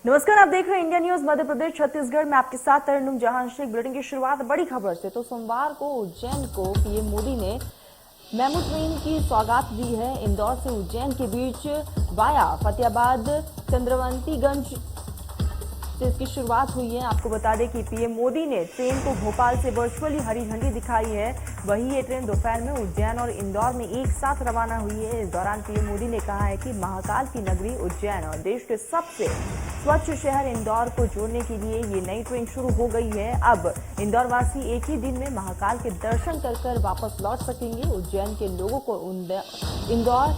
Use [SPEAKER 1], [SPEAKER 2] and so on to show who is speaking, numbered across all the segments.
[SPEAKER 1] नमस्कार, आप देख रहे हैं इंडिया न्यूज मध्य प्रदेश छत्तीसगढ़ में आपके साथ तरन्नुम जहां शेख। बुलेटिन की शुरुआत बड़ी खबर से। तो सोमवार को उज्जैन को पीएम मोदी ने मेमू ट्रेन की सौगात दी है। इंदौर से उज्जैन के बीच वाया फतेहाबाद चंद्रवंतीगंज से इसकी शुरुआत हुई है। आपको बता दें कि पीएम मोदी ने ट्रेन को भोपाल से वर्चुअली हरी झंडी दिखाई है। वहीं ये ट्रेन दोपहर में उज्जैन और इंदौर में एक साथ रवाना हुई है। इस दौरान पीएम मोदी ने कहा है कि महाकाल की नगरी उज्जैन और देश के सबसे स्वच्छ शहर इंदौर को जोड़ने के लिए ये नई ट्रेन शुरू हो गई है। अब इंदौर वासी एक ही दिन में महाकाल के दर्शन कर वापस लौट सकेंगे। उज्जैन के लोगों को इंदौर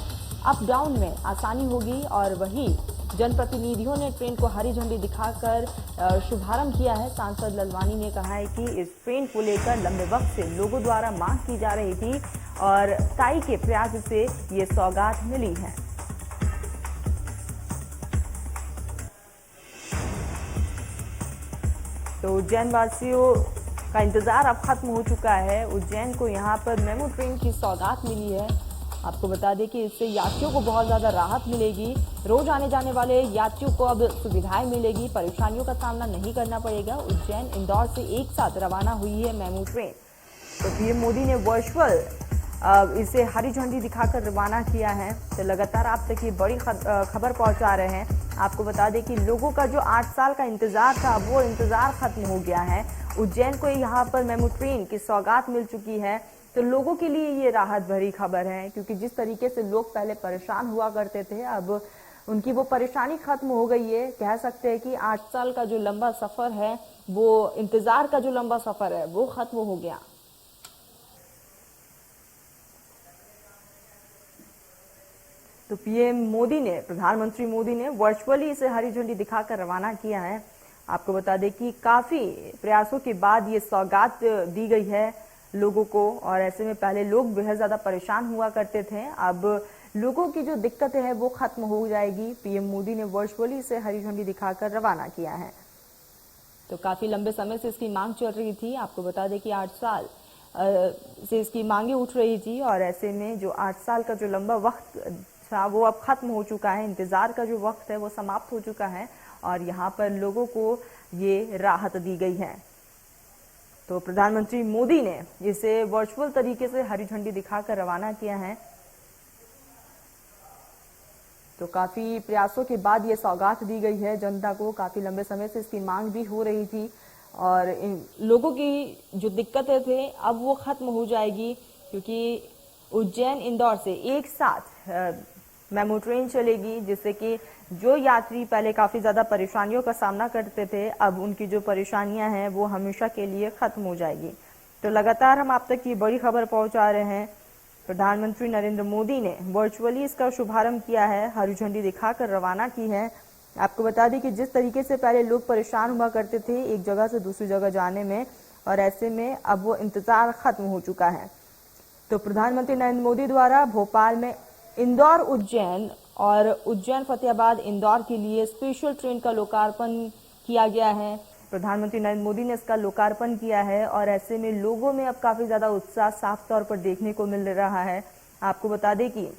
[SPEAKER 1] अप डाउन में आसानी होगी। और वहीं जनप्रतिनिधियों ने ट्रेन को हरी झंडी दिखाकर शुभारंभ किया है। सांसद ललवानी ने कहा है कि इस ट्रेन को लेकर लंबे वक्त से लोगों द्वारा मांग की जा रही थी और ताई के प्रयास से ये सौगात मिली है। तो उज्जैन वासियों का इंतजार अब खत्म हो चुका है। उज्जैन को यहाँ पर मेमू ट्रेन की सौगात मिली है। आपको बता दें कि इससे यात्रियों को बहुत ज्यादा राहत मिलेगी। रोज आने जाने वाले यात्रियों को अब सुविधाएं मिलेगी, परेशानियों का सामना नहीं करना पड़ेगा। उज्जैन इंदौर से एक साथ रवाना हुई है मेमू ट्रेन। तो पीएम मोदी ने वर्चुअल इसे हरी झंडी दिखाकर रवाना किया है। तो लगातार आप तक ये बड़ी खबर पहुंचा रहे हैं। आपको बता दें कि लोगों का जो 8 साल का इंतजार था वो इंतजार खत्म हो गया है। उज्जैन को यहाँ पर मेमू ट्रेन की सौगात मिल चुकी है। तो लोगों के लिए ये राहत भरी खबर है, क्योंकि जिस तरीके से लोग पहले परेशान हुआ करते थे, अब उनकी वो परेशानी खत्म हो गई है। कह सकते हैं कि 8 साल का जो लंबा सफर है, वो इंतजार का जो लंबा सफर है, वो खत्म हो गया। तो पीएम मोदी ने, प्रधानमंत्री मोदी ने वर्चुअली इसे हरी झंडी दिखाकर रवाना किया है। आपको बता दें कि काफी प्रयासों के बाद ये सौगात दी गई है लोगों को। और ऐसे में पहले लोग बेहद ज्यादा परेशान हुआ करते थे, अब लोगों की जो दिक्कतें हैं वो खत्म हो जाएगी। पीएम मोदी ने वर्चुअली इसे हरी झंडी दिखाकर रवाना किया है। तो काफी लंबे समय से इसकी मांग चल रही थी। आपको बता दें कि 8 साल से इसकी मांगे उठ रही थी और ऐसे में जो 8 साल का जो लंबा वक्त था वो अब खत्म हो चुका है। इंतजार का जो वक्त है वो समाप्त हो चुका है और यहाँ पर लोगों को ये राहत दी गई है। तो प्रधानमंत्री मोदी ने इसे वर्चुअल तरीके से हरी झंडी दिखाकर रवाना किया है। तो काफी प्रयासों के बाद ये सौगात दी गई है जनता को। काफी लंबे समय से इसकी मांग भी हो रही थी और इन लोगों की जो दिक्कतें थे अब वो खत्म हो जाएगी, क्योंकि उज्जैन इंदौर से एक साथ मेमू ट्रेन चलेगी, जिससे कि जो यात्री पहले काफी ज्यादा परेशानियों का सामना करते थे, अब उनकी जो परेशानियां हैं वो हमेशा के लिए खत्म हो जाएगी। तो लगातार हम आप तक ये बड़ी खबर पहुंचा रहे हैं। प्रधानमंत्री नरेंद्र मोदी ने वर्चुअली इसका शुभारंभ किया है, हरी झंडी दिखाकर रवाना की है। आपको बता दें कि जिस तरीके से पहले लोग परेशान हुआ करते थे एक जगह से दूसरी जगह जाने में, और ऐसे में अब वो इंतजार खत्म हो चुका है। तो प्रधानमंत्री नरेंद्र मोदी द्वारा भोपाल में इंदौर उज्जैन और उज्जैन फतेहाबाद इंदौर के लिए स्पेशल ट्रेन का लोकार्पण किया गया है। प्रधानमंत्री नरेंद्र मोदी ने इसका लोकार्पण किया है और ऐसे में लोगों में अब काफी ज्यादा उत्साह साफ तौर पर देखने को मिल रहा है। आपको बता दें कि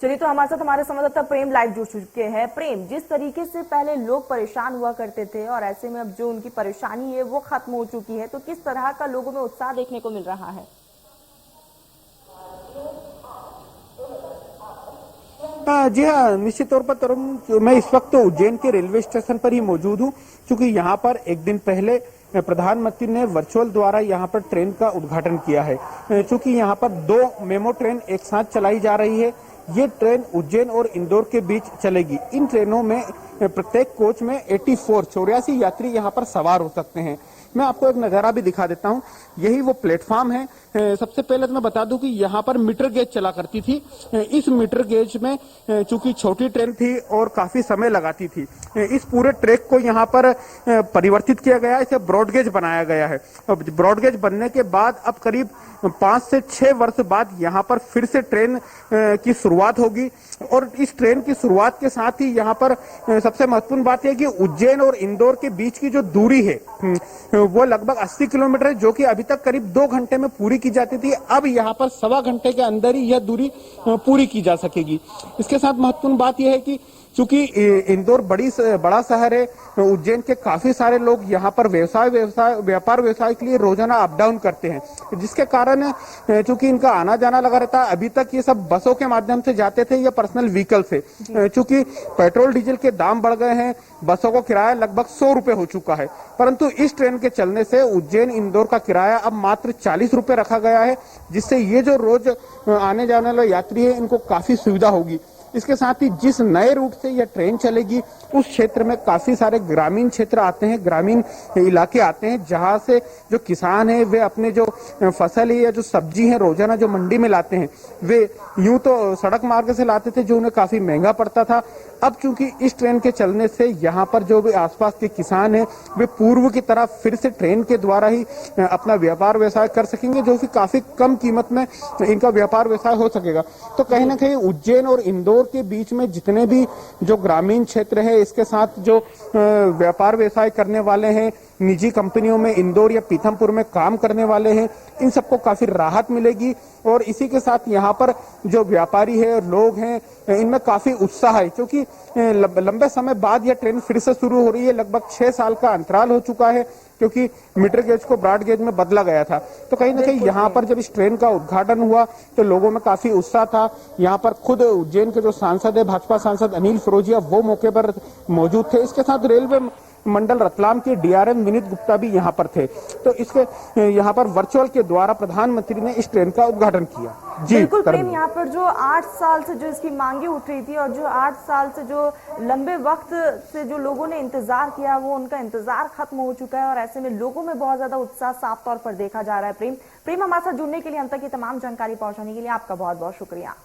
[SPEAKER 1] चलिए, तो हमारे साथ हमारे संवाददाता प्रेम लाइव जुड़ चुके हैं। प्रेम, जिस तरीके से पहले लोग परेशान हुआ करते थे और ऐसे में अब जो उनकी परेशानी है वो खत्म हो चुकी है, तो किस तरह का लोगों में उत्साह देखने को मिल रहा है?
[SPEAKER 2] जी हाँ, निश्चित तौर पर तरुण, मैं इस वक्त उज्जैन के रेलवे स्टेशन पर ही मौजूद हूँ, क्योंकि यहाँ पर एक दिन पहले प्रधानमंत्री ने वर्चुअल द्वारा यहाँ पर ट्रेन का उद्घाटन किया है। क्योंकि यहाँ पर 2 मेमो ट्रेन एक साथ चलाई जा रही है। ये ट्रेन उज्जैन और इंदौर के बीच चलेगी। इन ट्रेनों में प्रत्येक कोच में 84 यात्री यहाँ पर सवार हो सकते हैं। मैं आपको एक नजारा भी दिखा देता हूँ। यही वो प्लेटफॉर्म है। सबसे पहले तो मैं बता दूं कि यहाँ पर मीटर गेज चला करती थी। इस मीटर गेज में चूंकि छोटी ट्रेन थी और काफी समय लगाती थी, इस पूरे ट्रैक को यहाँ पर परिवर्तित किया गया, इसे ब्रॉड गेज बनाया गया है। अब ब्रॉड गेज बनने के बाद अब करीब 5 से 6 वर्ष बाद यहाँ पर फिर से ट्रेन की शुरुआत होगी। और इस ट्रेन की शुरुआत के साथ ही यहाँ पर सबसे महत्वपूर्ण बात यह कि उज्जैन और इंदौर के बीच की जो दूरी है वो लगभग 80 किलोमीटर है, जो कि अभी तक करीब 2 घंटे में पूरी की जाती थी, अब यहाँ पर 1.25 घंटे के अंदर ही यह दूरी पूरी की जा सकेगी। इसके साथ महत्वपूर्ण बात यह है कि चूंकि इंदौर बड़ा शहर है, उज्जैन के काफी सारे लोग यहाँ पर व्यापार व्यवसाय के लिए रोजाना अप डाउन करते हैं, जिसके कारण चूंकि इनका आना जाना लगा रहता है। अभी तक ये सब बसों के माध्यम से जाते थे या पर्सनल व्हीकल से, चूंकि पेट्रोल डीजल के दाम बढ़ गए हैं, बसों को किराया लगभग 100 रुपए हो चुका है, परंतु इस ट्रेन के चलने से उज्जैन इंदौर का किराया अब मात्र 40 रुपए रखा गया है, जिससे ये जो रोज आने जाने वाले यात्री है इनको काफी सुविधा होगी। इसके साथ ही जिस नए रूट से यह ट्रेन चलेगी उस क्षेत्र में काफी सारे ग्रामीण क्षेत्र आते हैं, ग्रामीण इलाके आते हैं, जहां से जो किसान है वे अपने जो फसल है या जो सब्जी है रोजाना जो मंडी में लाते हैं, वे यूं तो सड़क मार्ग से लाते थे जो उन्हें काफी महंगा पड़ता था। अब चूंकि इस ट्रेन के चलने से यहाँ पर जो भी आसपास के किसान हैं वे पूर्व की तरह फिर से ट्रेन के द्वारा ही अपना व्यापार व्यवसाय कर सकेंगे, जो कि काफी कम कीमत में इनका व्यापार व्यवसाय हो सकेगा। तो कहीं ना कहीं उज्जैन और इंदौर के बीच में जितने भी जो ग्रामीण क्षेत्र है, इसके साथ जो व्यापार व्यवसाय करने वाले हैं, निजी कंपनियों में इंदौर या पीथमपुर में काम करने वाले हैं, इन सबको काफी राहत मिलेगी। और इसी के साथ यहाँ पर जो व्यापारी है, लोग हैं, इनमें काफी उत्साह है, क्योंकि लंबे समय बाद यह ट्रेन फिर से शुरू हो रही है। लगभग 6 साल का अंतराल हो चुका है, क्योंकि मीटर गेज को ब्रॉड गेज में बदला गया था। तो कहीं ना कहीं यहाँ पर जब इस ट्रेन का उद्घाटन हुआ तो लोगों में काफी उत्साह था। यहाँ पर खुद उज्जैन के जो सांसद है, भाजपा सांसद अनिल फिरोजिया, वो मौके पर मौजूद थे। इसके साथ रेलवे मंडल रतलाम के डीआरएम विनीत गुप्ता भी यहाँ पर थे। तो इसके यहाँ पर वर्चुअल के द्वारा प्रधानमंत्री ने इस ट्रेन का उद्घाटन किया। जी
[SPEAKER 1] बिल्कुल प्रेम, यहाँ पर जो 8 साल से जो इसकी मांगे उठ रही थी और जो 8 साल से जो लंबे वक्त से जो लोगों ने इंतजार किया, वो उनका इंतजार खत्म हो चुका है और ऐसे में लोगों में बहुत ज्यादा उत्साह साफ तौर पर देखा जा रहा है। प्रेम, हमारे साथ जुड़ने के लिए, हम तक ये तमाम जानकारी पहुंचाने के लिए आपका बहुत बहुत शुक्रिया।